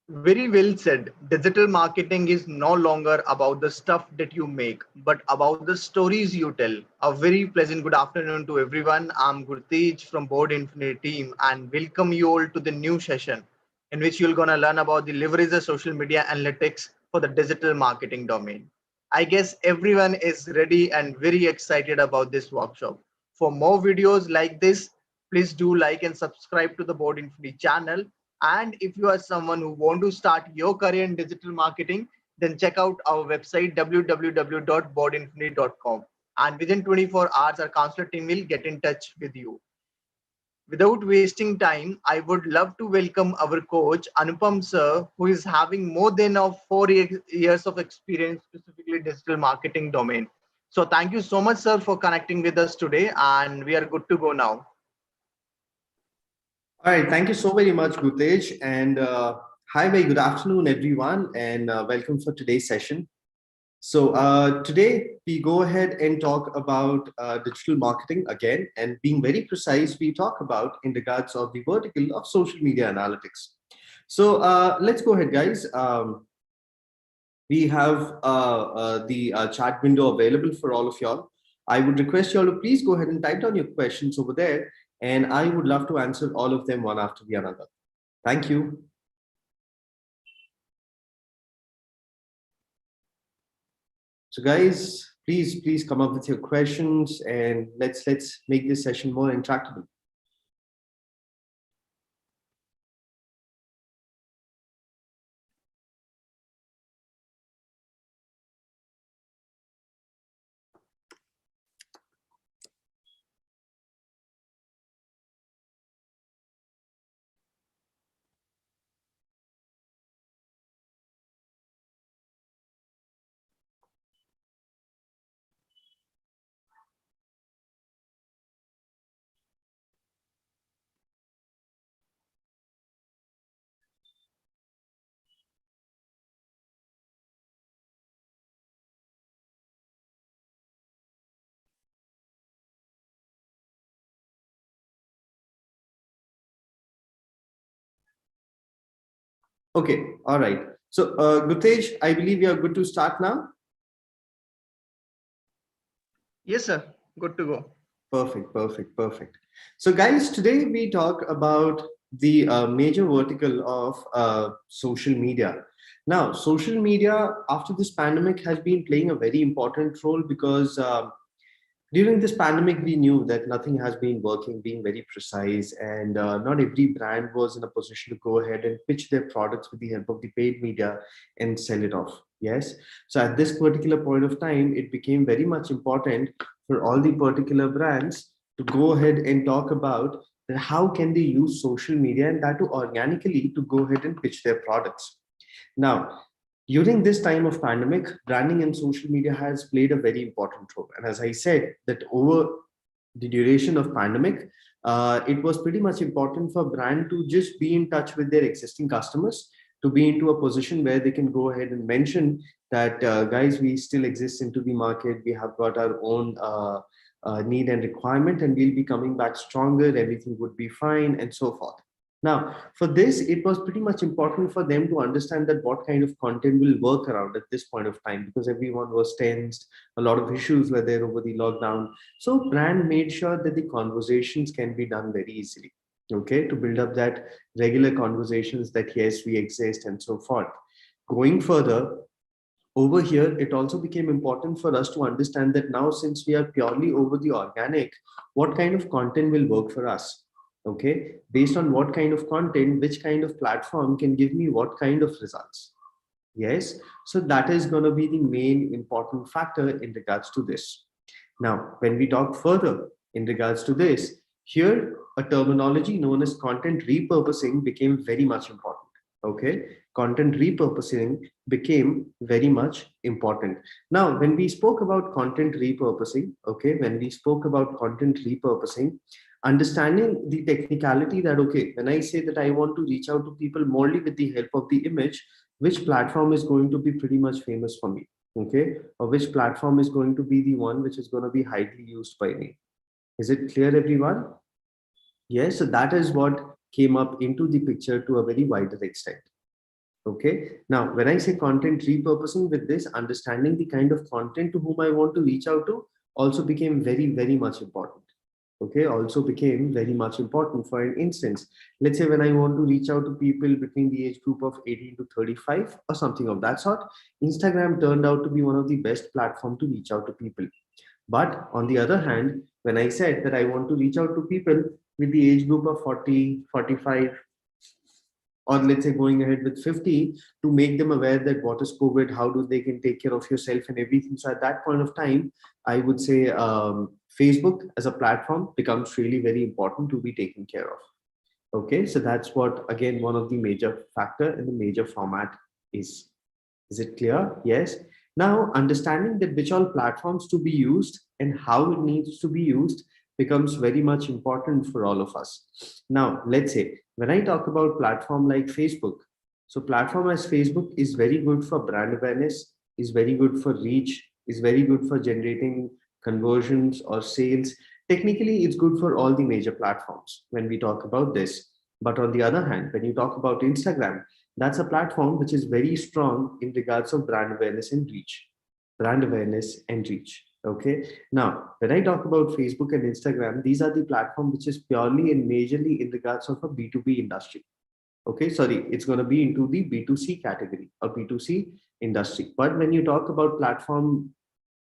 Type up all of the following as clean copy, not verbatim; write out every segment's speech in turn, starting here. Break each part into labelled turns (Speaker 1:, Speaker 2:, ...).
Speaker 1: Very well said. Digital marketing is no longer about the stuff that you make, but about the stories you tell. A very pleasant good afternoon to everyone. I'm Gurtej from Board Infinity team and welcome you all to the new session in which you're gonna learn about the leverage of social media analytics for the digital marketing domain. I guess everyone is ready and very excited about this workshop. For more videos like this, please do like and subscribe to the Board Infinity channel, and if you are someone who want to start your career in digital marketing, then check out our website www.boardinfinity.com. And within 24 hours, our counselor team will get in touch with you. Without wasting time, I would love to welcome our coach Anupam sir, who is having more than 4 years of experience specifically digital marketing domain. So thank you so much, sir, for connecting with us today, and we are good to go now.
Speaker 2: All right, thank you so very much, Gutej. And hi, very good afternoon, everyone, and welcome for today's session. So today we go ahead and talk about digital marketing again, and being very precise, we talk about in regards of the vertical of social media analytics. So let's go ahead, guys. We have the chat window available for all of y'all. I would request y'all to please go ahead and type down your questions over there, and I would love to answer all of them one after the other. Thank you. So guys, please come up with your questions and let's make this session more interactable. Okay, all right. So Gutej, I believe we are good to start now.
Speaker 1: Yes, sir. Good to go.
Speaker 2: Perfect. So guys, today we talk about the major vertical of social media. Now, social media after this pandemic has been playing a very important role because during this pandemic, we knew that nothing has been working, being very precise, and not every brand was in a position to go ahead and pitch their products with the help of the paid media and sell it off. Yes. So at this particular point of time, it became very much important for all the particular brands to go ahead and talk about that how can they use social media and that to organically to go ahead and pitch their products. Now, during this time of pandemic, branding and social media has played a very important role. And as I said, that over the duration of pandemic, it was pretty much important for brand to just be in touch with their existing customers, to be into a position where they can go ahead and mention that, guys, we still exist into the market. We have got our own need and requirement, and we'll be coming back stronger. Everything would be fine, and so forth. Now, for this, it was pretty much important for them to understand that what kind of content will work around at this point of time, because everyone was tensed, a lot of issues were there over the lockdown. So brand made sure that the conversations can be done very easily, okay, to build up that regular conversations that yes, we exist and so forth. Going further, over here, it also became important for us to understand that now since we are purely over the organic, what kind of content will work for us? Okay, based on what kind of content, which kind of platform can give me what kind of results. Yes, so that is going to be the main important factor in regards to this. Now, when we talk further in regards to this, here a terminology known as content repurposing became very much important. Okay, content repurposing became very much important. Now, when we spoke about content repurposing, okay, when we spoke about content repurposing, understanding the technicality that, okay, when I say that I want to reach out to people morely with the help of the image, which platform is going to be pretty much famous for me, okay, or which platform is going to be the one which is going to be highly used by me. Is it clear, everyone? Yes, so that is what came up into the picture to a very wider extent. Okay. Now, when I say content repurposing, with this, understanding the kind of content to whom I want to reach out to also became very, very much important. Okay. Also became very much important. For an instance, let's say when I want to reach out to people between the age group of 18 to 35 or something of that sort, Instagram turned out to be one of the best platform to reach out to people. But on the other hand, when I said that I want to reach out to people with the age group of 40, 45, or let's say going ahead with 50, to make them aware that what is COVID, how do they can take care of yourself and everything. So at that point of time, I would say Facebook as a platform becomes really very important to be taken care of. Okay, so that's what, again, one of the major factor in the major format is. Is it clear? Yes. Now, understanding that which all platforms to be used and how it needs to be used becomes very much important for all of us. Now, let's say when I talk about platform like Facebook, so platform as Facebook is very good for brand awareness, is very good for reach, is very good for generating conversions or sales. Technically, it's good for all the major platforms when we talk about this. But on the other hand, when you talk about Instagram, that's a platform which is very strong in regards of brand awareness and reach. Brand awareness and reach. Okay. Now, when I talk about Facebook and Instagram, these are the platform which is purely and majorly in regards of a B2B industry. Okay, sorry, it's going to be into the B2C category or B2C industry. But when you talk about platform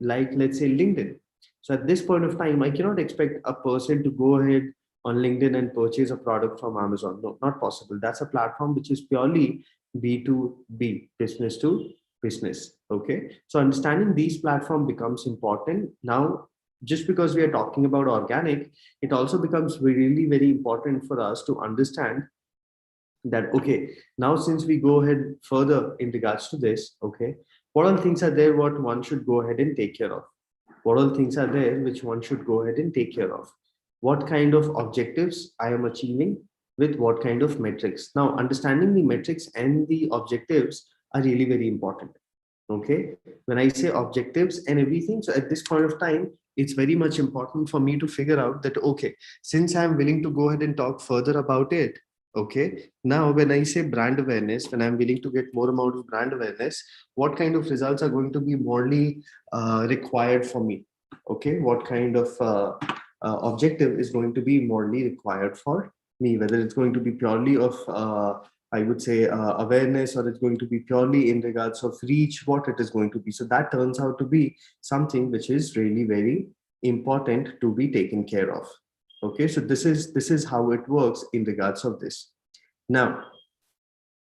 Speaker 2: like, let's say, LinkedIn, so at this point of time, I cannot expect a person to go ahead on LinkedIn and purchase a product from Amazon. No, not possible. That's a platform which is purely B2B, business to business. Okay, so understanding these platform becomes important now. Just because we are talking about organic, it also becomes really very important for us to understand that, okay, now since we go ahead further in regards to this, okay, what all things are there what one should go ahead and take care of, what all things are there which one should go ahead and take care of, what kind of objectives I am achieving with what kind of metrics. Now, understanding the metrics and the objectives are really very important. Okay, when I say objectives and everything, so at this point of time, it's very much important for me to figure out that, okay, since I'm willing to go ahead and talk further about it, okay, now when I say brand awareness, when I'm willing to get more amount of brand awareness, what kind of results are going to be morally required for me? Okay, what kind of objective is going to be morally required for me, whether it's going to be purely of I would say awareness, or it's going to be purely in regards of reach, what it is going to be. So that turns out to be something which is really very important to be taken care of. Okay, so this is how it works in regards of this. Now,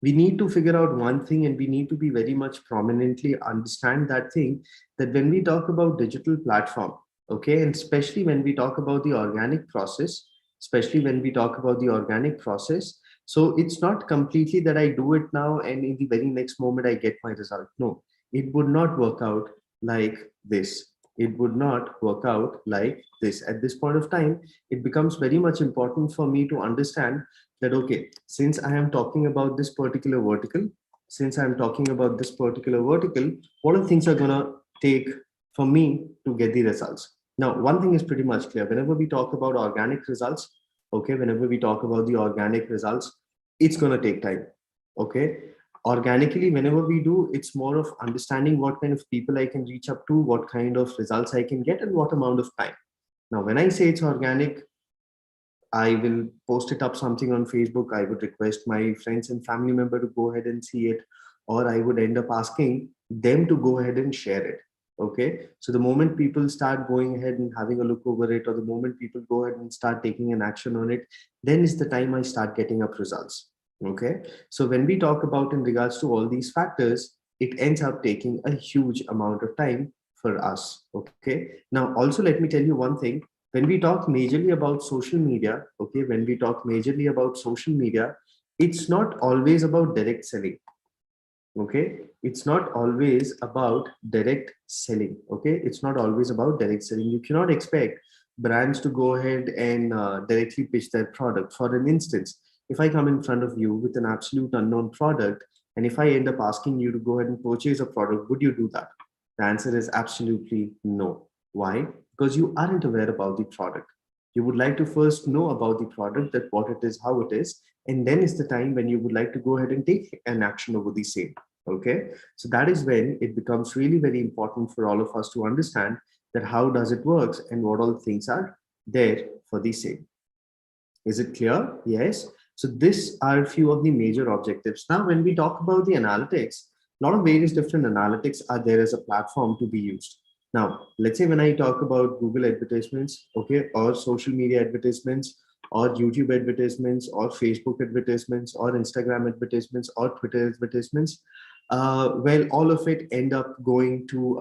Speaker 2: we need to figure out one thing, and we need to be very much prominently understand that thing, that when we talk about digital platform, okay, and especially when we talk about the organic process, especially when we talk about the organic process, so it's not completely that I do it now and in the very next moment I get my result. No, it would not work out like this. It would not work out like this. At this point of time, it becomes very much important for me to understand that, okay, since I am talking about this particular vertical, since I'm talking about this particular vertical, what are things are gonna take for me to get the results. Now, one thing is pretty much clear. Whenever we talk about organic results, okay, whenever we talk about the organic results, it's gonna take time. Okay, organically, whenever we do, it's more of understanding what kind of people I can reach up to, what kind of results I can get, and what amount of time. Now, when I say it's organic, I will post it up something on Facebook. I would request my friends and family member to go ahead and see it, or I would end up asking them to go ahead and share it. Okay. So the moment people start going ahead and having a look over it, or the moment people go ahead and start taking an action on it, then is the time I start getting up results. Okay. So when we talk about in regards to all these factors, it ends up taking a huge amount of time for us. Okay. Now, also, let me tell you one thing. When we talk majorly about social media, okay, when we talk majorly about social media, it's not always about direct selling. Okay, it's not always about direct selling. Okay, it's not always about direct selling. You cannot expect brands to go ahead and directly pitch their product. For an instance, if I come in front of you with an absolute unknown product, and if I end up asking you to go ahead and purchase a product, would you do that? The answer is absolutely no. Why? Because you aren't aware about the product. You would like to first know about the product, that what it is, how it is, and then is the time when you would like to go ahead and take an action over the same. Okay, so that is when it becomes really very important for all of us to understand that how does it works and what all things are there for the same. Is it clear? Yes. So these are a few of the major objectives. Now, when we talk about the analytics, a lot of various different analytics are there as a platform to be used. Now, let's say when I talk about Google advertisements, okay, or social media advertisements, or YouTube advertisements, or Facebook advertisements, or Instagram advertisements, or Twitter advertisements, well, all of it end up going to,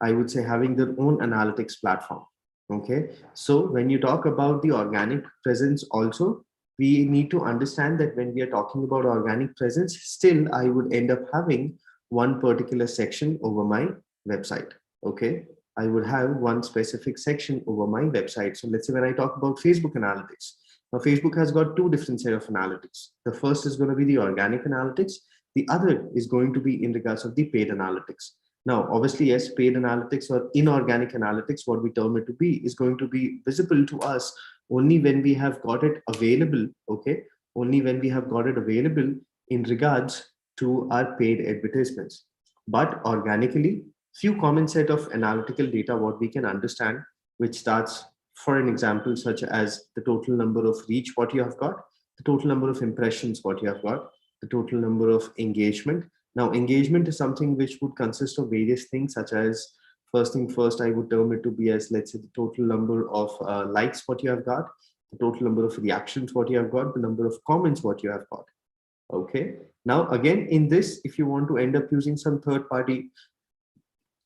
Speaker 2: I would say, having their own analytics platform. Okay, so when you talk about the organic presence also, we need to understand that when we are talking about organic presence, still I would end up having one particular section over my website. Okay, I would have one specific section over my website. So let's say when I talk about Facebook analytics, now Facebook has got two different set of analytics. The first is going to be the organic analytics. The other is going to be in regards of the paid analytics. Now, obviously, yes, paid analytics or inorganic analytics, what we term it to be, is going to be visible to us only when we have got it available, okay? Only when we have got it available in regards to our paid advertisements. But organically, few common set of analytical data, what we can understand, which starts, for an example, such as the total number of reach, what you have got, the total number of impressions, what you have got, the total number of engagement. Now, engagement is something which would consist of various things, such as first thing first, I would term it to be as, let's say, the total number of likes what you have got, the total number of reactions what you have got, the number of comments what you have got. Okay. Now, again, in this, if you want to end up using some third party,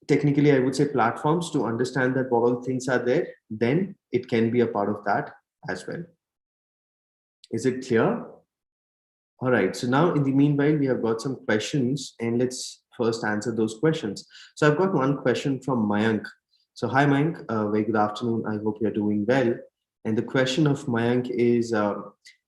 Speaker 2: technically, I would say platforms to understand that what all things are there, then it can be a part of that as well. Is it clear? All right. So now in the meanwhile, we have got some questions and let's first answer those questions. So I've got one question from Mayank. So hi, Mayank. Very good afternoon. I hope you're doing well. And the question of Mayank is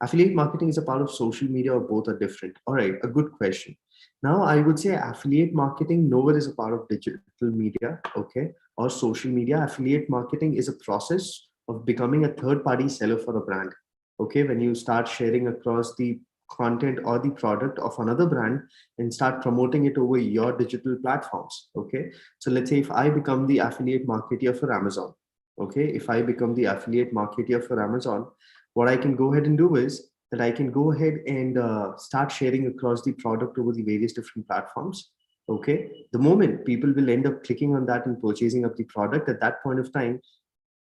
Speaker 2: affiliate marketing is a part of social media or both are different? All right. A good question. Now I would say affiliate marketing nowhere is a part of digital media. Okay. Or social media. Affiliate marketing is a process of becoming a third party seller for a brand. Okay. When you start sharing across the content or the product of another brand and start promoting it over your digital platforms. Okay, so let's say if I become the affiliate marketer for Amazon, okay, if I become the affiliate marketer for Amazon, what I can go ahead and do is that I can go ahead and start sharing across the product over the various different platforms. Okay, the moment people will end up clicking on that and purchasing of the product, at that point of time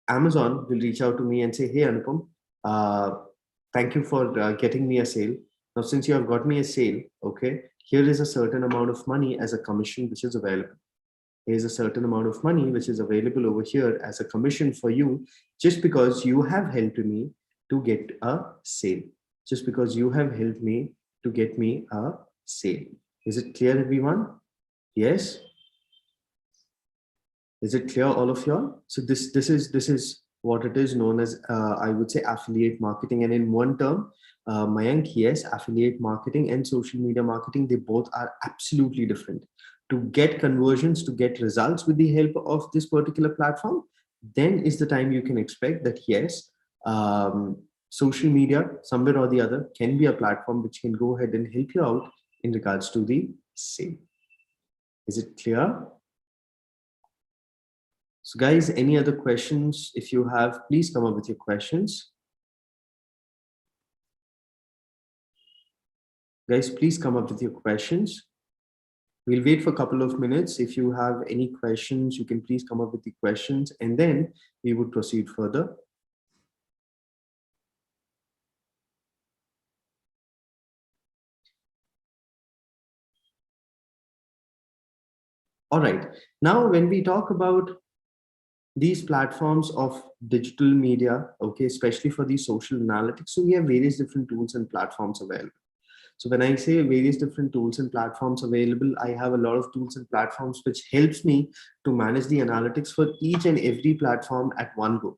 Speaker 2: Amazon will reach out to me and say, hey, Anupam, thank you for getting me a sale. Now, since you have got me a sale, okay, here is a certain amount of money as a commission which is available. Here's a certain amount of money which is available over here as a commission for you just because you have helped me to get a sale. Just because you have helped me to get me a sale. Is it clear, everyone? Yes? Is it clear, all of y'all? So this is what it is known as, I would say, affiliate marketing. And in one term, Mayank, yes, affiliate marketing and social media marketing, they both are absolutely different. To get conversions, to get results with the help of this particular platform, then is the time you can expect that yes, social media somewhere or the other can be a platform which can go ahead and help you out in regards to the same. Is it clear? So guys, any other questions? If you have, please come up with your questions. Guys, please come up with your questions. We'll wait for a couple of minutes. If you have any questions, you can please come up with the questions and then we would proceed further. All right. Now, when we talk about these platforms of digital media, okay, especially for the social analytics, so we have various different tools and platforms available. So when I say various different tools and platforms available, I have a lot of tools and platforms which helps me to manage the analytics for each and every platform at one go.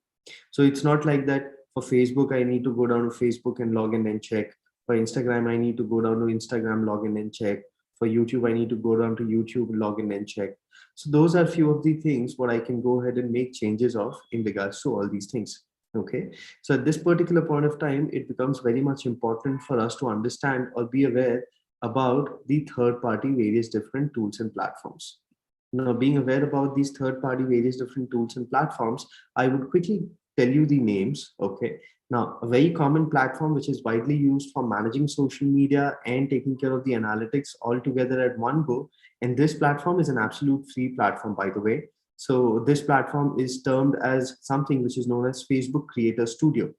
Speaker 2: So it's not like that for Facebook, I need to go down to Facebook and log in and check. For Instagram, I need to go down to Instagram, log in and check. For YouTube, I need to go down to YouTube, log in and check. So those are few of the things what I can go ahead and make changes of in regards to all these things. Okay, so at this particular point of time, it becomes very much important for us to understand or be aware about the third party various different tools and platforms. Now, being aware about these third party various different tools and platforms, I would quickly tell you the names. Okay, now a very common platform which is widely used for managing social media and taking care of the analytics all together at one go, and this platform is an absolute free platform, by the way. So this platform is termed as something which is known as Facebook Creator Studio.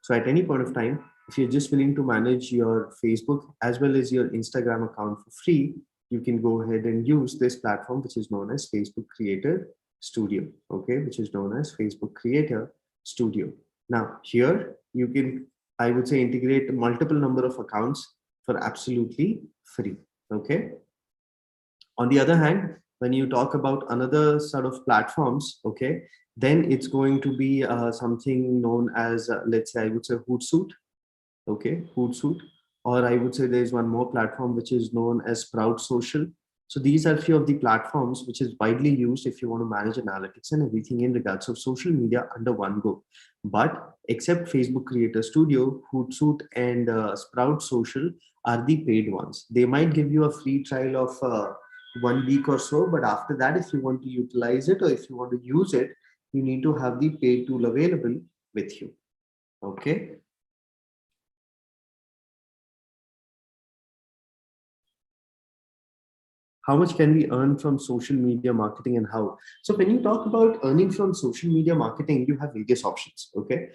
Speaker 2: So at any point of time, if you're just willing to manage your Facebook as well as your Instagram account for free, you can go ahead and use this platform, which is known as Facebook Creator Studio. Okay, which is known as Facebook Creator Studio. Now here you can, I would say, integrate multiple number of accounts for absolutely free. Okay. On the other hand, when you talk about another sort of platforms, okay, then it's going to be something known as, let's say, I would say Hootsuite, okay, Hootsuite, or I would say there's one more platform which is known as Sprout Social. So these are few of the platforms which is widely used if you want to manage analytics and everything in regards of social media under one go. But except Facebook Creator Studio, Hootsuite and Sprout Social are the paid ones. They might give you a free trial of 1 week or so, but after that, if you want to utilize it or if you want to use it, you need to have the paid tool available with you. Okay. How much can we earn from social media marketing and how? So when you talk about earning from social media marketing, you have various options. Okay,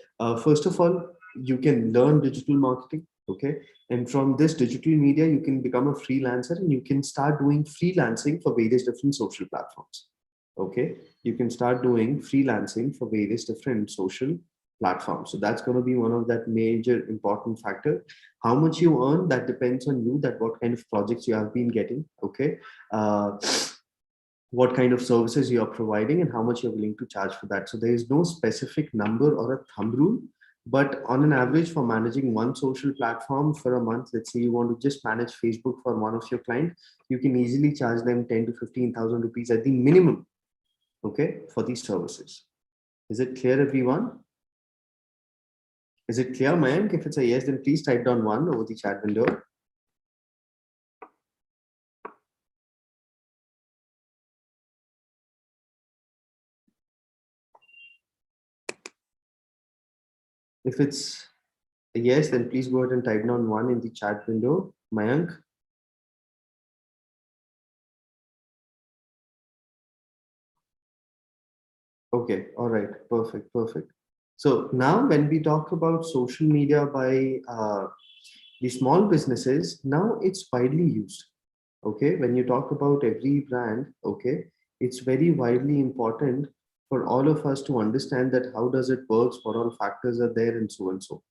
Speaker 2: first of all, you can learn digital marketing. Okay, and from this digital media you can become a freelancer and you can start doing freelancing for various different social platforms. Okay, you can start doing freelancing for various different social platforms. So that's going to be one of that major important factor. How much you earn, that depends on you, that what kind of projects you have been getting. Okay, uh, what kind of services you are providing and how much you're willing to charge for that. So there is no specific number or a thumb rule, but on an average for managing one social platform for a month, let's say you want to just manage Facebook for one of your clients, you can easily charge them 10 to 15,000 rupees at the minimum, okay, for these services. Is it clear, everyone? Is it clear, Mayank? If it's a yes, then please type down one over the chat window. If it's a yes, then please go ahead and type down one in the chat window. Mayank? Okay, all right, perfect, perfect. So now when we talk about social media by the small businesses, now it's widely used. Okay, when you talk about every brand, okay, it's very widely important for all of us to understand that how does it works, what all factors are there, and so and so.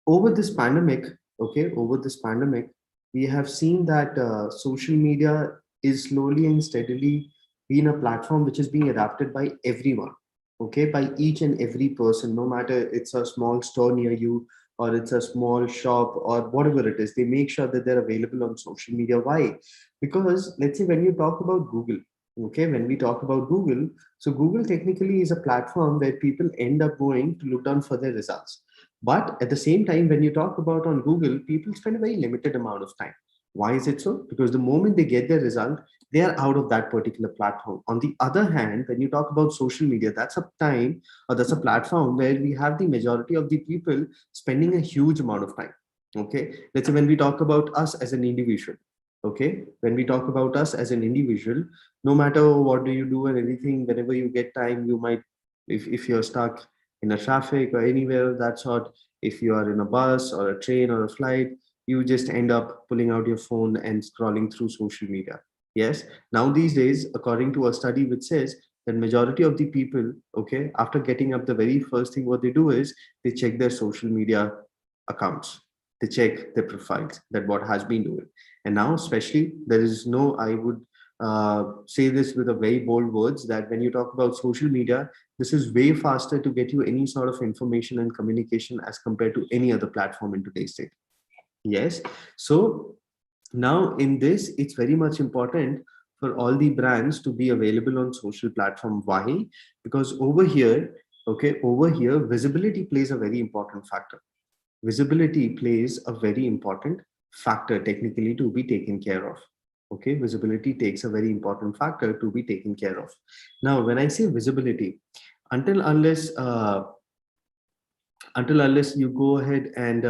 Speaker 2: Over this pandemic, okay, over this pandemic, we have seen that social media is slowly and steadily being a platform which is being adapted by everyone, okay, by each and every person, no matter it's a small store near you or it's a small shop or whatever it is, they make sure that they're available on social media. Why? Because let's say when you talk about Google, okay, when we talk about Google, so Google technically is a platform where people end up going to look down for their results, but at the same time, when you talk about on Google, people spend a very limited amount of time. Why is it so? Because the moment they get their result, they are out of that particular platform. On the other hand, when you talk about social media, that's a time or that's a platform where we have the majority of the people spending a huge amount of time. Okay. Let's say when we talk about us as an individual, okay, when we talk about us as an individual, no matter what do you do and anything, whenever you get time, you might, if you're stuck in a traffic or anywhere of that sort, if you are in a bus or a train or a flight, you just end up pulling out your phone and scrolling through social media. Yes, now these days, according to a study which says that majority of the people, okay, after getting up, the very first thing what they do is they check their social media accounts, they check their profiles, that what has been doing. And now especially there is no, I would say this with a very bold words, that when you talk about social media, this is way faster to get you any sort of information and communication as compared to any other platform in today's date. Yes. So now in this, it's very much important for all the brands to be available on social platform. Why? Because over here, Okay, over here, visibility plays a very important factor. Visibility plays a very important factor technically to be taken care of. Okay, visibility takes a very important factor to be taken care of. Now, when I say visibility, until unless you go ahead and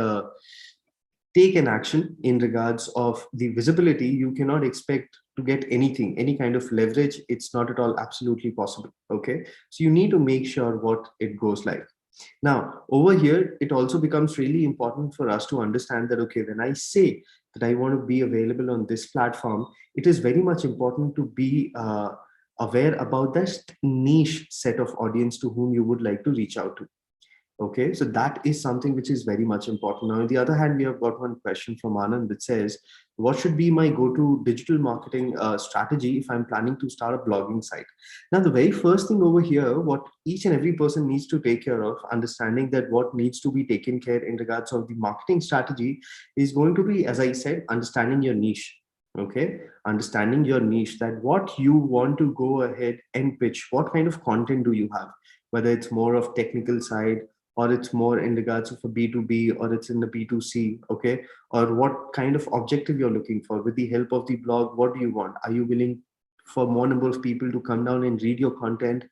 Speaker 2: take an action in regards of the visibility, you cannot expect to get anything, any kind of leverage. It's not at all absolutely possible. Okay, so you need to make sure what it goes like. Now, over here, it also becomes really important for us to understand that, okay, when I say that I want to be available on this platform, it is very much important to be aware about that niche set of audience to whom you would like to reach out to. Okay, so that is something which is very much important. Now, on the other hand, we have got one question from Anand that says, what should be my go-to digital marketing strategy if I'm planning to start a blogging site? Now, the very first thing over here, what each and every person needs to take care of, understanding that what needs to be taken care in regards of the marketing strategy is going to be, as I said, understanding your niche. Okay, understanding your niche, that what you want to go ahead and pitch, what kind of content do you have, whether it's more of technical side, or it's more in regards of a B2B, or it's in the B2C, okay? Or what kind of objective you're looking for with the help of the blog. What do you want? Are you willing for more number of people to come down and read your content,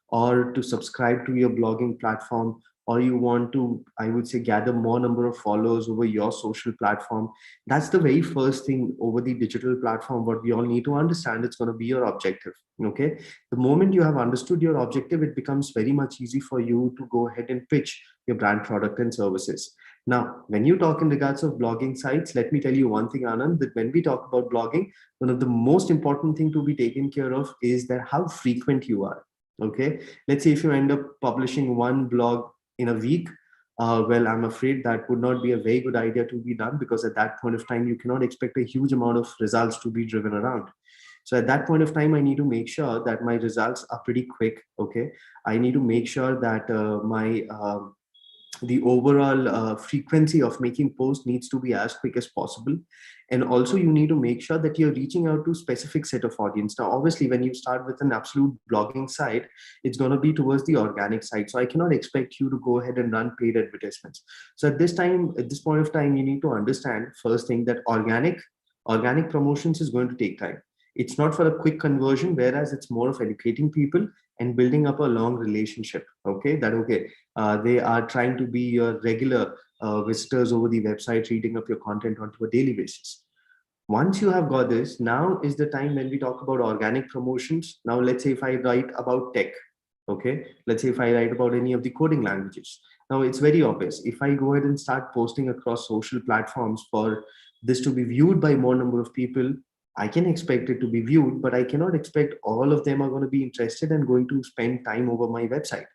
Speaker 2: or to subscribe to your blogging platform, or you want to, I would say, gather more number of followers over your social platform? That's the very first thing over the digital platform. What we all need to understand, it's going to be your objective. Okay, the moment you have understood your objective, it becomes very much easy for you to go ahead and pitch your brand, product, and services. Now, when you talk in regards of blogging sites, let me tell you one thing, Anand, that when we talk about blogging, one of the most important thing to be taken care of is that how frequent you are. Okay, let's say if you end up publishing one blog in a week, well, I'm afraid that would not be a very good idea to be done, because at that point of time, you cannot expect a huge amount of results to be driven around. So at that point of time, I need to make sure that my results are pretty quick. Okay, I need to make sure that my the overall frequency of making posts needs to be as quick as possible. And also, you need to make sure that you're reaching out to specific set of audience. Now, obviously, when you start with an absolute blogging site, it's going to be towards the organic side, so I cannot expect you to go ahead and run paid advertisements. So at this point of time, you need to understand first thing that organic promotions is going to take time. It's not for a quick conversion, whereas it's more of educating people and building up a long relationship. Okay, that okay, they are trying to be your regular visitors over the website, reading up your content onto a daily basis. Once you have got this, now is the time when we talk about organic promotions. Now, let's say if I write about tech, okay, let's say if I write about any of the coding languages. Now, it's very obvious. If I go ahead and start posting across social platforms for this to be viewed by more number of people, I can expect it to be viewed, but I cannot expect all of them are going to be interested and going to spend time over my website.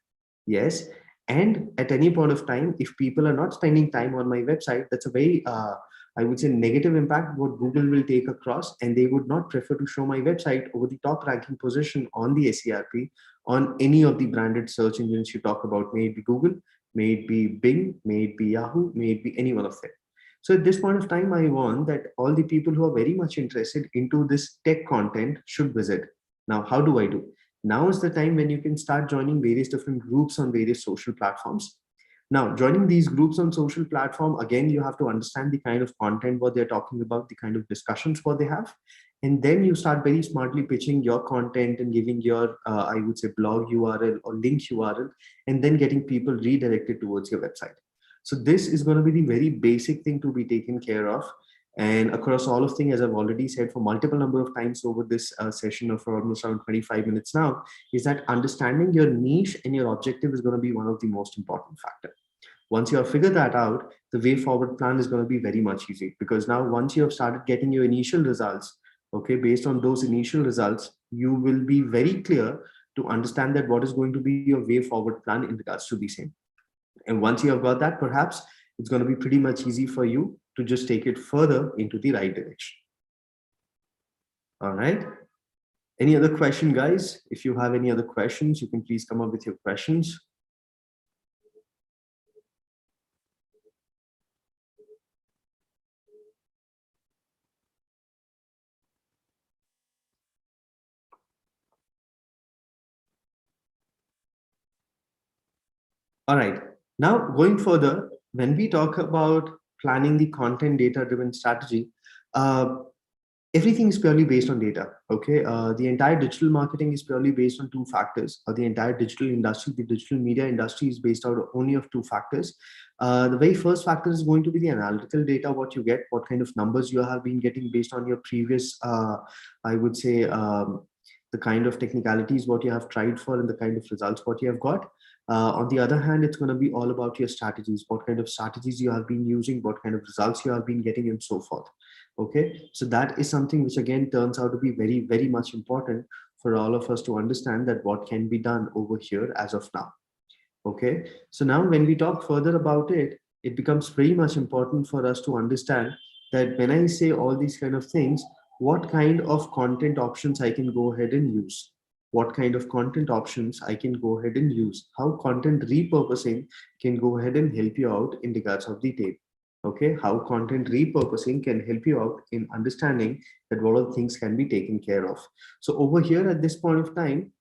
Speaker 2: Yes. And at any point of time, if people are not spending time on my website, that's a very, I would say, negative impact what Google will take across, and they would not prefer to show my website over the top ranking position on the SERP on any of the branded search engines you talk about, may it be Google, may it be Bing, may it be Yahoo, may it be any one of them. So at this point of time, I want that all the people who are very much interested into this tech content should visit. Now, how do I do? Now is the time when you can start joining various different groups on various social platforms. Now, joining these groups on social platform, again, you have to understand the kind of content what they're talking about, the kind of discussions what they have. And then you start very smartly pitching your content and giving your, I would say, blog URL or link URL, and then getting people redirected towards your website. So this is going to be the very basic thing to be taken care of. And across all of things, as I've already said for multiple number of times over this session of almost around 25 minutes now, is that understanding your niche and your objective is going to be one of the most important factor. Once you have figured that out, the way forward plan is going to be very much easy, because now once you have started getting your initial results, okay, based on those initial results, you will be very clear to understand that what is going to be your way forward plan in regards to the same. And once you have got that, perhaps it's going to be pretty much easy for you to just take it further into the right direction. All right. Any other question, guys? If you have any other questions, you can please come up with your questions. All right. Now, going further, when we talk about planning the content data driven strategy, uh, everything is purely based on data. Okay. The entire digital marketing is purely based on two factors. The entire digital industry, the digital media industry, is based out only of two factors. The very first factor is going to be the analytical data, what you get, what kind of numbers you have been getting based on your previous, I would say, the kind of technicalities what you have tried for and the kind of results what you have got. On the other hand, it's going to be all about your strategies, what kind of strategies you have been using, what kind of results you have been getting, and so forth. Okay, so that is something which again turns out to be very, very much important for all of us to understand that what can be done over here as of now. Okay, so now when we talk further about it, it becomes very much important for us to understand that when I say all these kind of things, what kind of content options I can go ahead and use, what kind of content options I can go ahead and use, how content repurposing can go ahead and help you out in regards of the tape. Okay, how content repurposing can help you out in understanding that what all things can be taken care of. So over here at this point of time,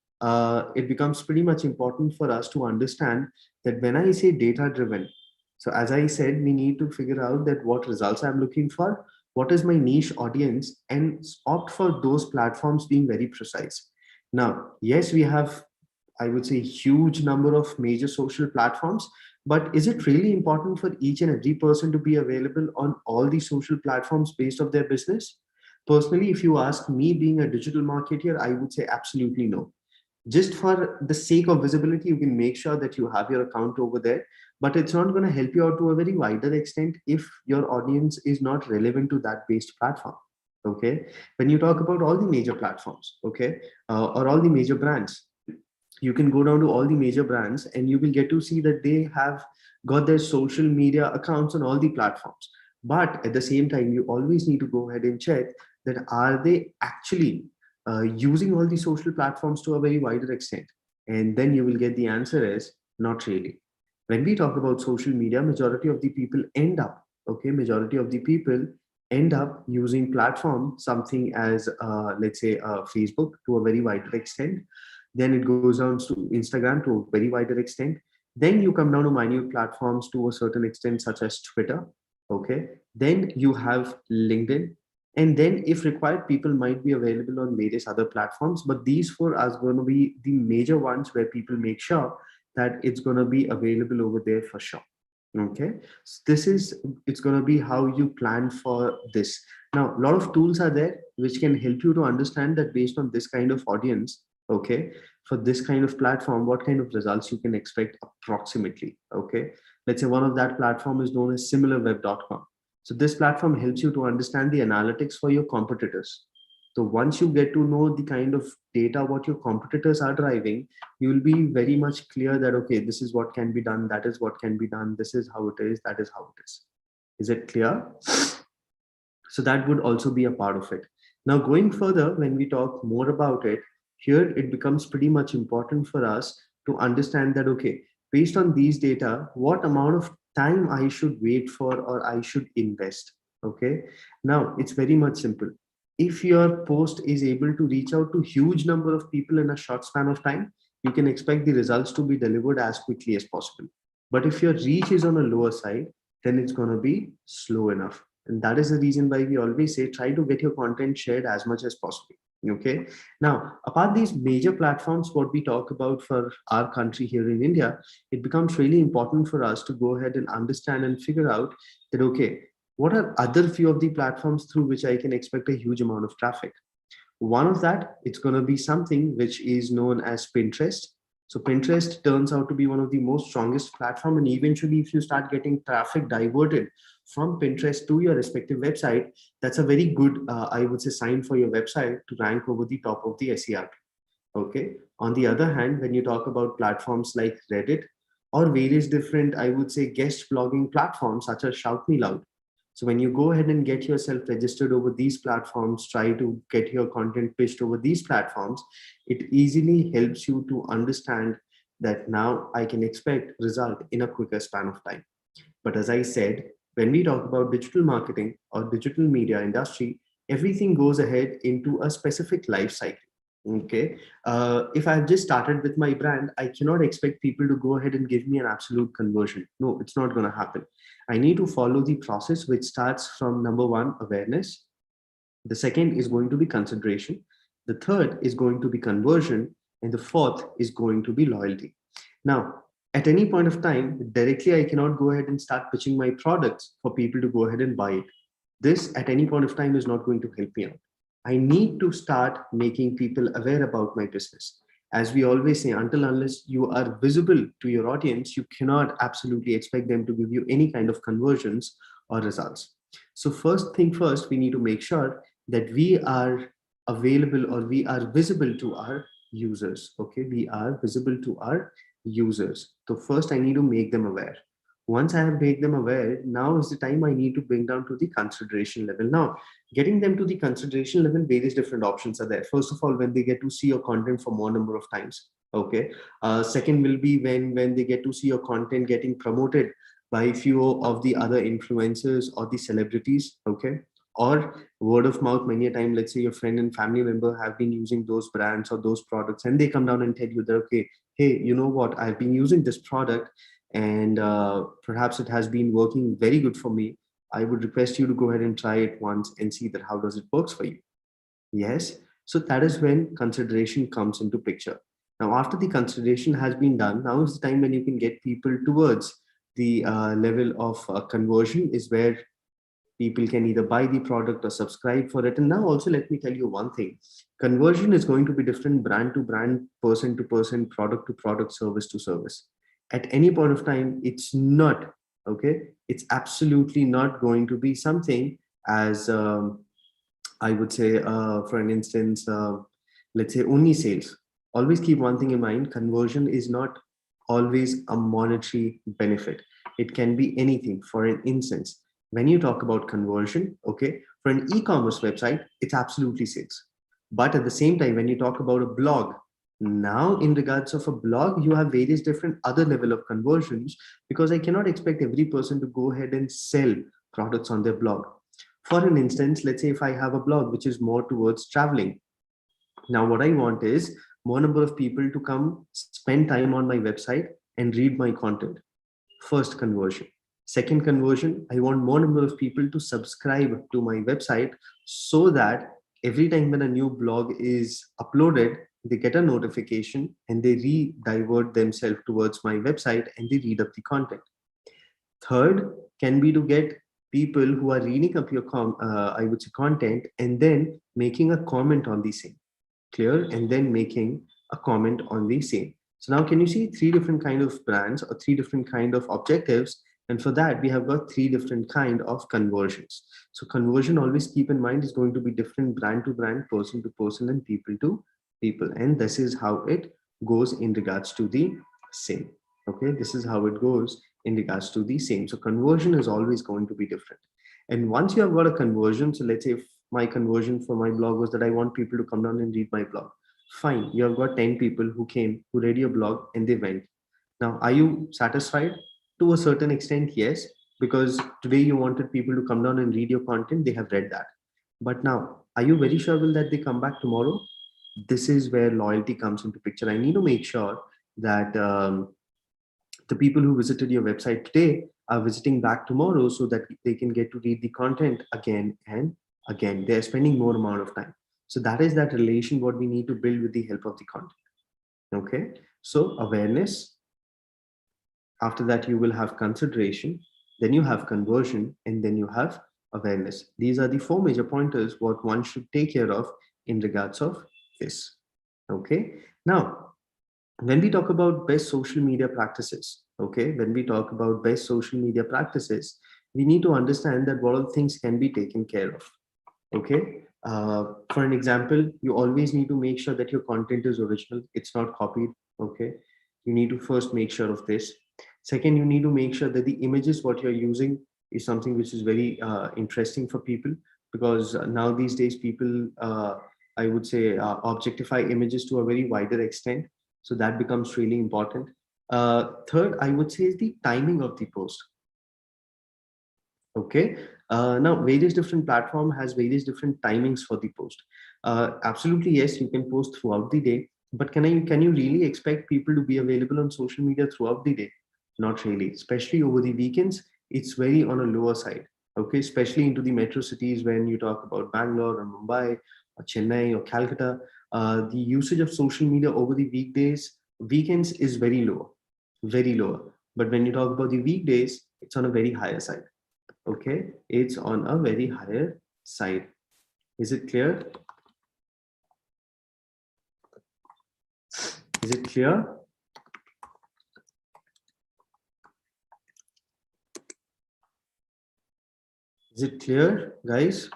Speaker 2: it becomes pretty much important for us to understand that when I say data driven, so as I said, we need to figure out that what results I'm looking for, what is my niche audience, and opt for those platforms being very precise. Now, yes, we have, I would say, huge number of major social platforms, but is it really important for each and every person to be available on all these social platforms based of their business? Personally, if you ask me, being a digital marketer, I would say absolutely no. Just for the sake of visibility, you can make sure that you have your account over there, but it's not going to help you out to a very wider extent if your audience is not relevant to that based platform. Okay, when you talk about all the major platforms, okay, or all the major brands, you can go down to all the major brands and you will get to see that they have got their social media accounts on all the platforms. But at the same time, you always need to go ahead and check that are they actually using all the social platforms to a very wider extent, and then you will get the answer is not really. When we talk about social media, majority of the people end up, okay, majority of the people end up using platform something as let's say Facebook to a very wider extent, then it goes down to Instagram to a very wider extent, then you come down to minute platforms to a certain extent such as Twitter. Okay, then you have LinkedIn, and then if required people might be available on various other platforms, but these four are going to be the major ones where people make sure that it's going to be available over there for sure. Okay, so this is, it's going to be how you plan for this. Now a lot of tools are there which can help you to understand that based on this kind of audience, okay, for this kind of platform, what kind of results you can expect approximately. Okay, let's say one of that platform is known as similarweb.com. So this platform helps you to understand the analytics for your competitors. So once you get to know the kind of data what your competitors are driving, you will be very much clear that okay, this is what can be done, that is what can be done, this is how it is, that is how it is it clear? So that would also be a part of it. Now going further, when we talk more about it, here it becomes pretty much important for us to understand that okay, based on these data, what amount of time I should wait for or I should invest. Okay, now it's very much simple. If your post is able to reach out to huge number of people in a short span of time, you can expect the results to be delivered as quickly as possible. But if your reach is on a lower side, then it's going to be slow enough. And that is the reason why we always say try to get your content shared as much as possible. Okay, now apart these major platforms what we talk about for our country here in India, it becomes really important for us to go ahead and understand and figure out that okay, what are other few of the platforms through which I can expect a huge amount of traffic. One of that, it's going to be something which is known as Pinterest. So Pinterest turns out to be one of the most strongest platform, and eventually if you start getting traffic diverted from Pinterest to your respective website, that's a very good I would say sign for your website to rank over the top of the SERP. Okay, on the other hand, when you talk about platforms like Reddit or various different, I would say, guest blogging platforms such as Shout Me Loud, so when you go ahead and get yourself registered over these platforms, try to get your content pitched over these platforms, it easily helps you to understand that now I can expect result in a quicker span of time. But as I said, when we talk about digital marketing or digital media industry, everything goes ahead into a specific life cycle. Okay. If I've just started with my brand, I cannot expect people to go ahead and give me an absolute conversion. No, it's not going to happen. I need to follow the process, which starts from number one, awareness. The second is going to be consideration. The third is going to be conversion. And the fourth is going to be loyalty. Now, at any point of time, directly, I cannot go ahead and start pitching my products for people to go ahead and buy it. This at any point of time is not going to help me out. I need to start making people aware about my business. As we always say, until unless you are visible to your audience, you cannot absolutely expect them to give you any kind of conversions or results. So, first thing first, we need to make sure that we are available or we are visible to our users. Okay, we are visible to our users. So, first, I need to make them aware. Once I have made them aware, now is the time I need to bring down to the consideration level. Now, getting them to the consideration level, various different options are there. First of all, when they get to see your content for more number of times. Okay. Second will be when they get to see your content getting promoted by few of the other influencers or the celebrities. Okay. Or word of mouth. Many a time, let's say your friend and family member have been using those brands or those products, and they come down and tell you that, okay, hey, you know what, I've been using this product, and perhaps it has been working very good for me. I would request you to go ahead and try it once and see that how does it works for you. Yes. So that is when consideration comes into picture. Now, after the consideration has been done, now is the time when you can get people towards the level of conversion, is where people can either buy the product or subscribe for it. And now also let me tell you one thing: conversion is going to be different brand to brand, person to person, product to product, service to service. At any point of time, it's not okay, it's absolutely not going to be something as I would say, for an instance, let's say only sales. Always keep one thing in mind: conversion is not always a monetary benefit. It can be anything. For an instance, when you talk about conversion, okay, for an e-commerce website, it's absolutely sales. But at the same time, when you talk about a blog, now in regards of a blog, you have various different other level of conversions, because I cannot expect every person to go ahead and sell products on their blog. For an instance, let's say if I have a blog which is more towards traveling. Now, what I want is more number of people to come spend time on my website and read my content. First conversion. Second conversion, I want more number of people to subscribe to my website, so that every time when a new blog is uploaded, they get a notification and they re-divert themselves towards my website and they read up the content. Third can be to get people who are reading up your I would say content, and then making a comment on the same. Clear? And then making a comment on the same. So now can you see three different kind of brands or three different kind of objectives? And for that, we have got three different kind of conversions. So conversion, always keep in mind, is going to be different brand to brand, person to person, and people to people. And this is how it goes in regards to the same. Okay, this is how it goes in regards to the same. So conversion is always going to be different. And once you have got a conversion, so let's say if my conversion for my blog was that I want people to come down and read my blog. Fine, you have got 10 people who came, who read your blog, and they went. Now, are you satisfied? To a certain extent, yes, because today you wanted people to come down and read your content, they have read that. But now, are you very sure will that they come back tomorrow? This is where loyalty comes into picture. I need to make sure that the people who visited your website today are visiting back tomorrow, so that they can get to read the content again and again. They're spending more amount of time. So that is that relation what we need to build with the help of the content. Okay. So awareness, after that you will have consideration, then you have conversion, and then you have awareness. These are the four major pointers what one should take care of in regards of this. Okay. Now, when we talk about best social media practices, okay, when we talk about best social media practices, we need to understand that what all things can be taken care of. Okay. For an example, you always need to make sure that your content is original, it's not copied. Okay. You need to first make sure of this. Second, you need to make sure that the images what you're using is something which is very interesting for people, because now these days people, I would say, objectify images to a very wider extent. So that becomes really important. Third, I would say, is the timing of the post. Okay. Now various different platform has various different timings for the post. Absolutely, yes, you can post throughout the day, but can you really expect people to be available on social media throughout the day? Not really, especially over the weekends. It's very on a lower side. Okay, especially into the metro cities when you talk about Bangalore or Mumbai or Chennai or Calcutta, the usage of social media over the weekends is very low, very lower. But when you talk about the weekdays, it's on a very higher side. Okay, it's on a very higher side. Is it clear? Is it clear? Is it clear, guys?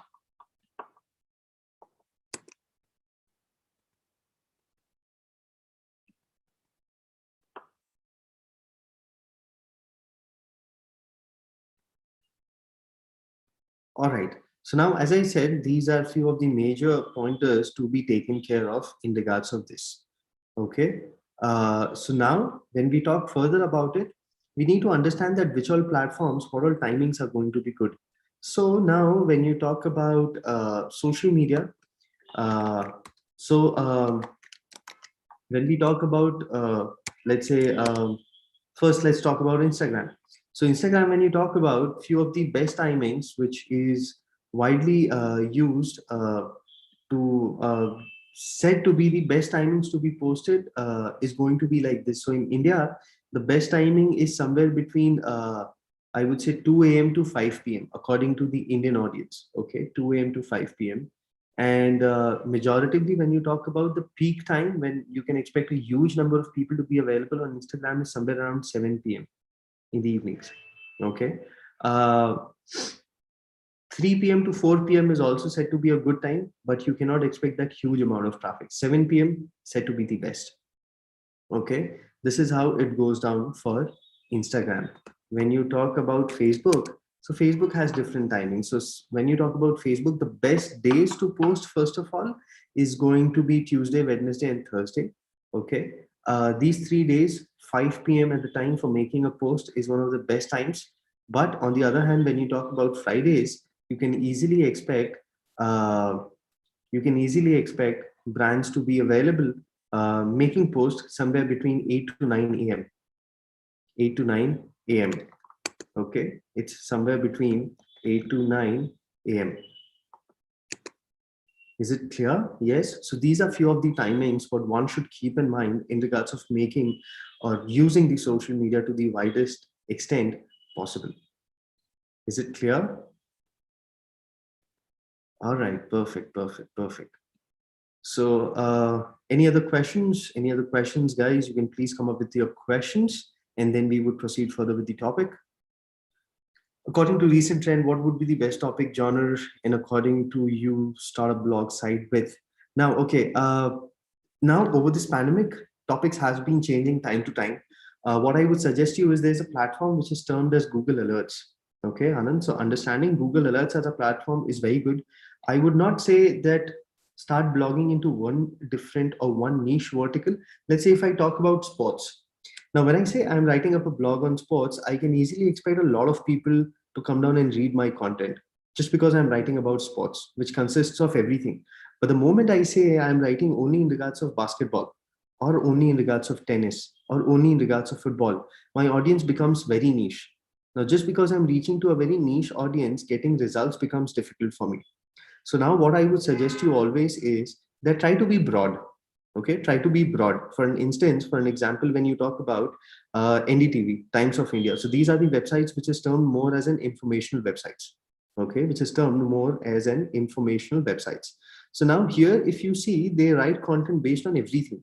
Speaker 2: All right. So now, as I said, these are few of the major pointers to be taken care of in regards of this. Okay. So now, when we talk further about it, we need to understand that which all platforms, what all timings are going to be good. So now, when you talk about social media, uh, so when we talk about, let's say, first, let's talk about Instagram. So Instagram, when you talk about few of the best timings, which is widely used to said to be the best timings to be posted, is going to be like this. So in India, the best timing is somewhere between I would say 2 a.m. to 5 p.m. according to the Indian audience. Okay, 2 a.m. to 5 p.m. And majoritively, when you talk about the peak time when you can expect a huge number of people to be available on Instagram is somewhere around 7 p.m. in the evenings. Okay. Uh, 3 p.m. to 4 p.m. is also said to be a good time, but you cannot expect that huge amount of traffic. 7 p.m. said to be the best. Okay. This is how it goes down for Instagram. When you talk about Facebook, so Facebook has different timings. So when you talk about Facebook, the best days to post, first of all, is going to be Tuesday, Wednesday, and Thursday. Okay. These 3 days, 5 p.m. at the time for making a post is one of the best times. But on the other hand, when you talk about Fridays, you can easily expect uh, brands to be available making posts somewhere between 8 to 9 a.m. 8 to 9 a.m. Okay, it's somewhere between 8 to 9 a.m. Is it clear? Yes. So these are few of the timings what one should keep in mind in regards of making or using the social media to the widest extent possible. Is it clear? All right, perfect, perfect, perfect. So any other questions? Any other questions, guys? You can please come up with your questions and then we would proceed further with the topic. According to recent trend, what would be the best topic genre and according to you start a blog site with? Now, okay, now over this pandemic, topics has been changing time to time. What I would suggest you is there's a platform which is termed as Google Alerts. Okay, Anand. So understanding Google Alerts as a platform is very good. I would not say that start blogging into one different or one niche vertical. Let's say if I talk about sports. Now, when I say I'm writing up a blog on sports, I can easily expect a lot of people to come down and read my content just because I'm writing about sports, which consists of everything. But the moment I say I'm writing only in regards of basketball, or only in regards of tennis, or only in regards of football, my audience becomes very niche. Now, just because I'm reaching to a very niche audience, getting results becomes difficult for me. So now what I would suggest you always is that try to be broad. Okay, try to be broad. For an instance, for an example, when you talk about NDTV, Times of India. So these are the websites which is termed more as an informational websites. Okay, which is termed more as an informational websites. So now here, if you see, they write content based on everything.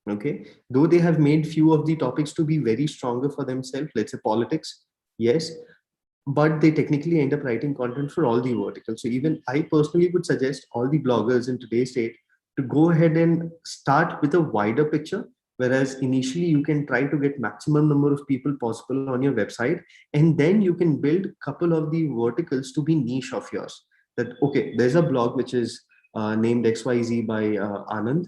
Speaker 2: Okay, though they have made few of the topics to be very stronger for themselves, let's say politics, yes, but they technically end up writing content for all the verticals. So even I personally would suggest all the bloggers in today's date to go ahead and start with a wider picture, whereas initially you can try to get maximum number of people possible on your website, and then you can build a couple of the verticals to be niche of yours. That okay, there's a blog which is named XYZ by Anand.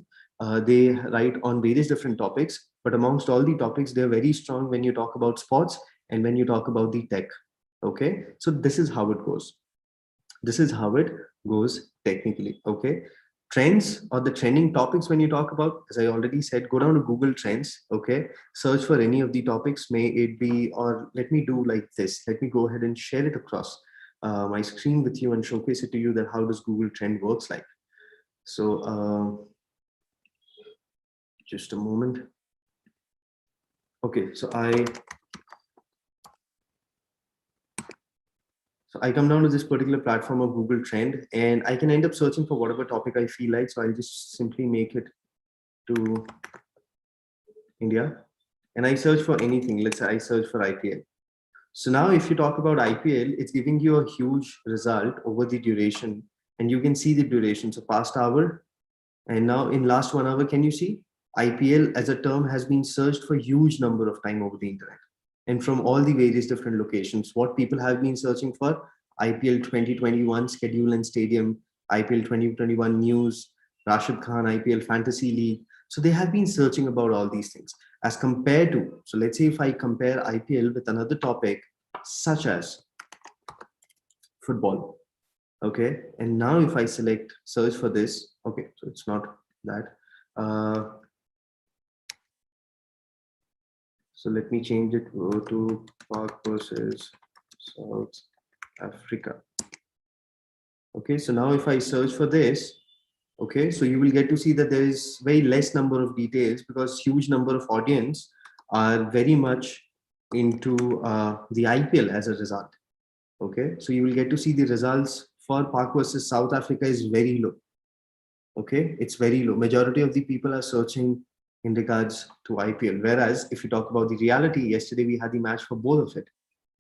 Speaker 2: They write on various different topics, but amongst all the topics, they're very strong when you talk about sports and when you talk about the tech. Okay, so this is how it goes. This is how it goes technically. Okay, trends or the trending topics when you talk about, as I already said, go down to Google Trends, okay? Search for any of the topics, may it be, or let me do like this. Let me go ahead and share it across my screen with you and showcase it to you that how does Google Trend works like. So just a moment. Okay, so I come down to this particular platform of Google Trend, and I can end up searching for whatever topic I feel like. So I'll just simply make it to India, and I search for anything. Let's say I search for IPL. So now if you talk about IPL, it's giving you a huge result over the duration, and you can see the duration. So past hour, and now in last 1 hour, can you see IPL as a term has been searched for huge number of time over the internet, and from all the various different locations. What people have been searching for: IPL 2021 schedule and stadium, IPL 2021 news, Rashid Khan IPL fantasy league. So they have been searching about all these things as compared to. So let's say if I compare IPL with another topic such as football, okay, and now if I select search for this, okay, so it's not that. Uh, so let me change it to Park versus South Africa. Okay, so now if I search for this, okay, so you will get to see that there is very less number of details because huge number of audience are very much into the IPL as a result. Okay, so you will get to see the results for Park versus South Africa is very low. Okay, it's very low. Majority of the people are searching in regards to IPL, whereas if you talk about the reality, yesterday we had the match for both of it,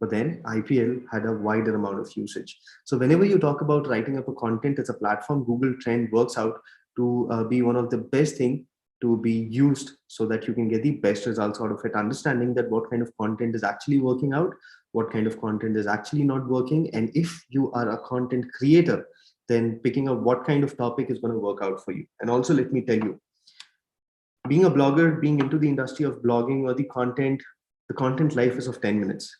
Speaker 2: but then IPL had a wider amount of usage. So whenever you talk about writing up a content as a platform, Google Trend works out to be one of the best thing to be used so that you can get the best results out of it, understanding that what kind of content is actually working out, what kind of content is actually not working, and if you are a content creator, then picking up what kind of topic is going to work out for you. And also, let me tell you, being a blogger, being into the industry of blogging or the content life is of 10 minutes.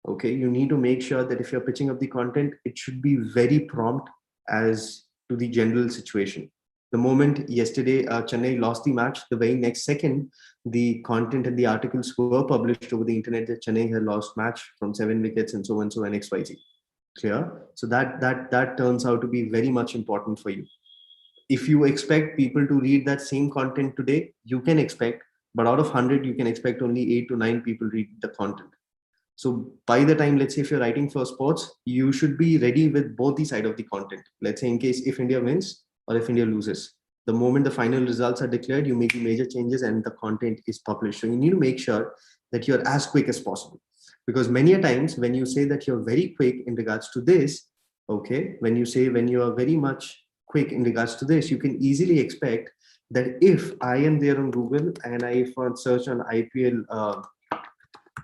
Speaker 2: Okay, you need to make sure that if you're pitching up the content, it should be very prompt as to the general situation. The moment yesterday Chennai lost the match, the very next second, the content and the articles were published over the internet that Chennai had lost match from 7 wickets and so and so and XYZ. Clear? So that turns out to be very much important for you. If you expect people to read that same content today, you can expect, but out of 100, you can expect only 8 to 9 people read the content. So by the time, let's say if you're writing for sports, you should be ready with both the side of the content. Let's say in case if India wins or if India loses, the moment the final results are declared, you make major changes and the content is published. So you need to make sure that you're as quick as possible. Because many a times when you say that you're very quick in regards to this, okay, when you are very much quick in regards to this, you can easily expect that if I am there on Google and I search on IPL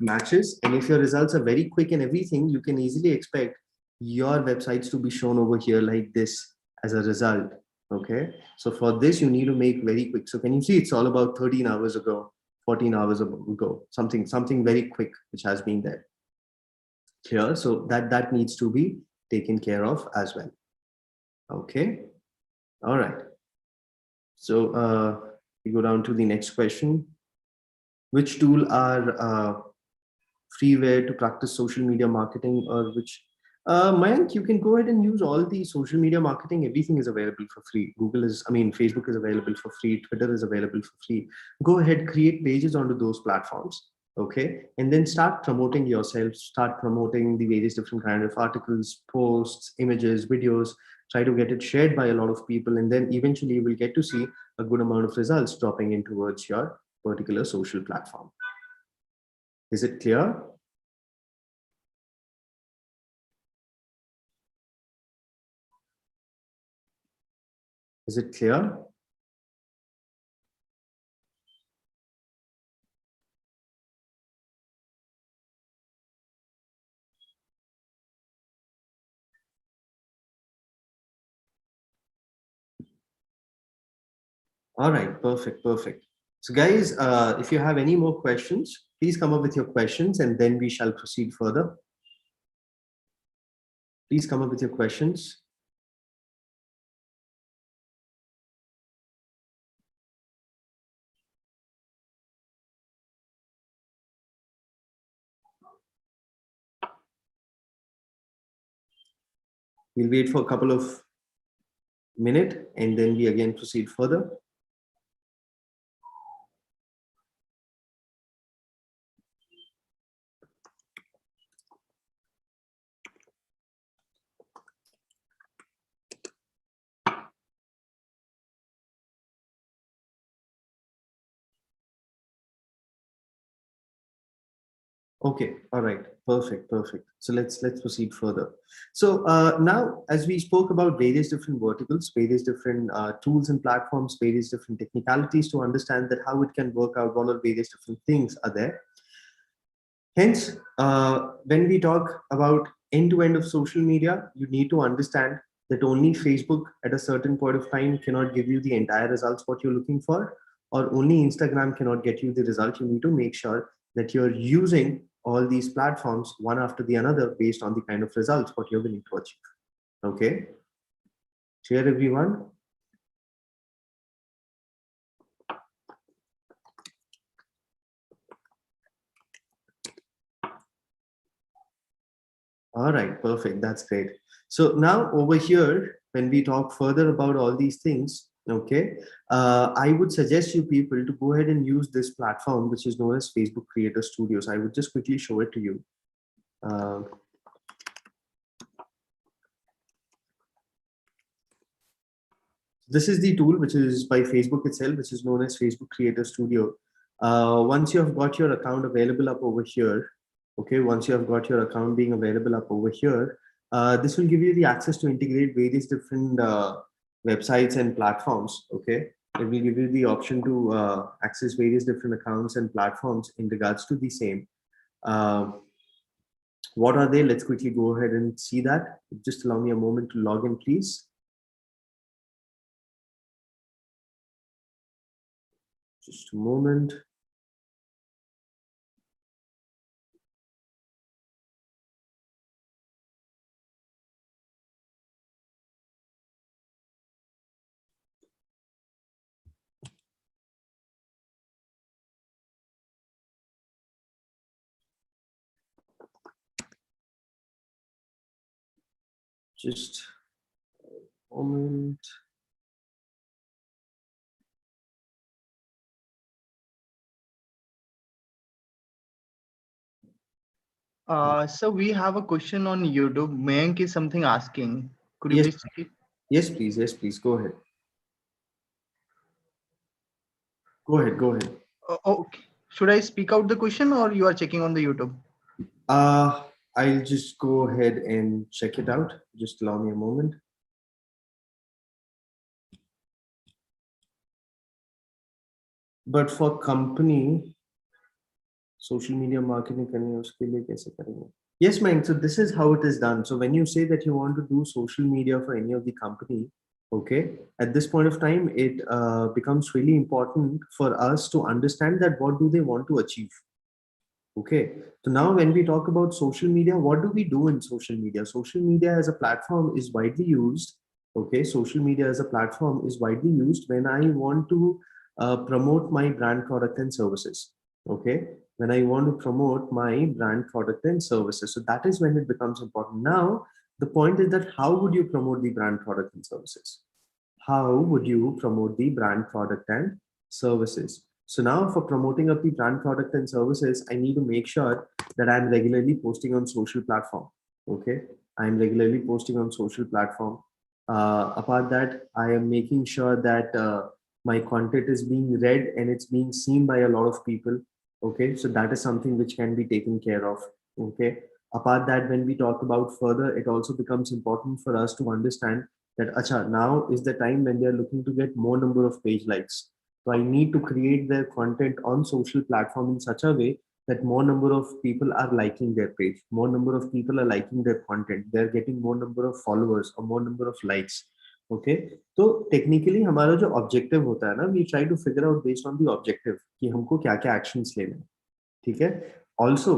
Speaker 2: matches, and if your results are very quick and everything, you can easily expect your websites to be shown over here like this as a result. Okay, so for this you need to make very quick. So can you see it's all about 13 hours ago, 14 hours ago, something very quick which has been there here. So that needs to be taken care of as well. Okay, all right. So we go down to the next question. Which tool are freeware to practice social media marketing, or which Mayank, you can go ahead and use all the social media marketing. Everything is available for free. Facebook is available for free. Twitter is available for free. Go ahead, create pages onto those platforms. Okay. And then start promoting yourself, start promoting the various different kind of articles, posts, images, videos, try to get it shared by a lot of people. And then eventually you will get to see a good amount of results dropping in towards your particular social platform. Is it clear? Is it clear? All right, perfect, perfect. So guys, if you have any more questions, please come up with your questions and then we shall proceed further. Please come up with your questions. We'll wait for a couple of minutes and then we again proceed further. Okay, all right, perfect, perfect. So let's proceed further. So now, as we spoke about various different verticals, various different tools and platforms, various different technicalities to understand that how it can work out, what are various different things are there. Hence, when we talk about end-to-end of social media, you need to understand that only Facebook at a certain point of time cannot give you the entire results what you're looking for, or only Instagram cannot get you the result. You need to make sure that you're using all these platforms one after the another based on the kind of results what you're willing to achieve. Okay, clear everyone? All right, perfect. That's great. So now over here, when we talk further about all these things, okay, I would suggest you people to go ahead and use this platform, which is known as Facebook Creator Studios. I would just quickly show it to you. Uh, this is the tool which is by Facebook itself, which is known as Facebook Creator Studio. Once you have got your account available up over here, okay, once you have got your account being available up over here, this will give you the access to integrate various different websites and platforms. Okay, it will give you the option to access various different accounts and platforms in regards to the same. Uh, what are they? Let's quickly go ahead and see that. Just allow me a moment to log in, please. Just a moment. Just a moment.
Speaker 1: So we have a question on YouTube. Mayank is something asking. Could you
Speaker 2: Yes,
Speaker 1: please check it?
Speaker 2: yes, please. Yes, please. Go ahead. Go ahead. Go ahead.
Speaker 1: Okay. Should I speak out the question or you are checking on the YouTube?
Speaker 2: Uh, I'll just go ahead and check it out. Just allow me a moment. But for company, social media marketing करनी है उसके लिए कैसे करेंगे? Yes, Mayank. So this is how it is done. So when you say that you want to do social media for any of the company, okay, at this point of time, it becomes really important for us to understand that what do they want to achieve. Okay, so now when we talk about social media, what do we do in social media? Social media as a platform is widely used. Okay, social media as a platform is widely used when I want to promote my brand, product, and services. Okay, when I want to promote my brand, product, and services. So that is when it becomes important. Now, the point is that how would you promote the brand, product, and services? How would you promote the brand, product, and services? So now for promoting up the brand, product, and services, I need to make sure that I'm regularly posting on social platform. Okay, I'm regularly posting on social platform. Apart that, I am making sure that my content is being read and it's being seen by a lot of people. Okay, so that is something which can be taken care of. Okay, apart that, when we talk about further, it also becomes important for us to understand that acha, now is the time when they are looking to get more number of page likes. So I need to create their content on social platform in such a way that more number of people are liking their page, more number of people are liking their content, they're getting more number of followers or more number of likes. Okay, तो technically हमारा जो objective होता है ना, we try to figure out based on the objective कि हमको क्या क्या एक्शंस लेने हैं. ठीक है. Also,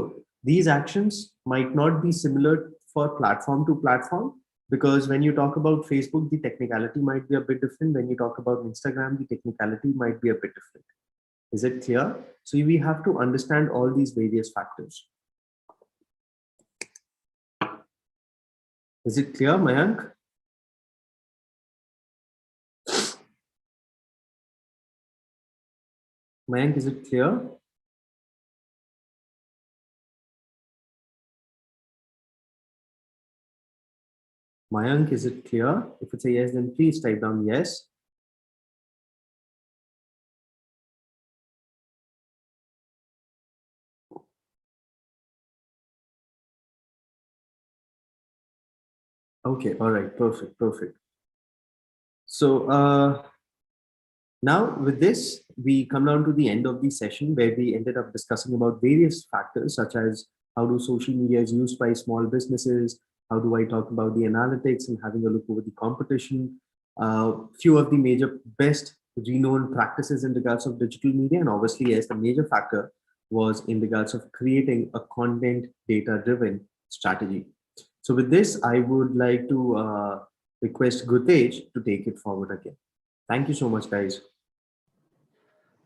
Speaker 2: these actions might not be similar for platform to platform, because when you talk about Facebook, the technicality might be a bit different. When you talk about Instagram, the technicality might be a bit different. Is it clear? So we have to understand all these various factors. Is it clear, Mayank? Mayank, is it clear? Mayank, is it clear? If it's a yes, then please type down yes. Okay, all right, perfect, perfect. So now with this, we come down to the end of the session where we ended up discussing about various factors such as how do social media is used by small businesses, how do I talk about the analytics and having a look over the competition, few of the major best renowned practices in regards of digital media, and obviously, yes, the major factor was in regards of creating a content data driven strategy. So with this, I would like to request Gutej to take it forward again. Thank you so much, guys.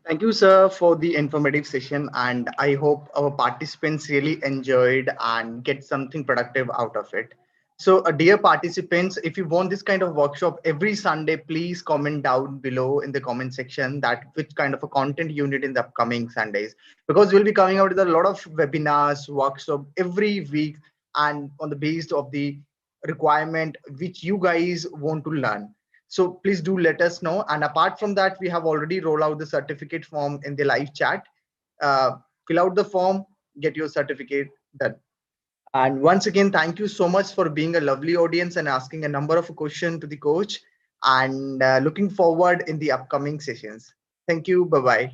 Speaker 1: Thank you, sir, for the informative session, and I hope our participants really enjoyed and get something productive out of it. So, dear participants, if you want this kind of workshop every Sunday, please comment down below in the comment section that which kind of a content you need in the upcoming Sundays, because we'll be coming out with a lot of webinars, workshop every week, and on the basis of the requirement which you guys want to learn. So please do let us know. And apart from that, we have already rolled out the certificate form in the live chat. Fill out the form, get your certificate done. And once again, thank you so much for being a lovely audience and asking a number of questions to the coach. And looking forward in the upcoming sessions. Thank you. Bye bye.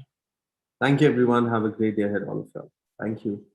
Speaker 2: Thank you, everyone. Have a great day ahead, all of you. Thank you.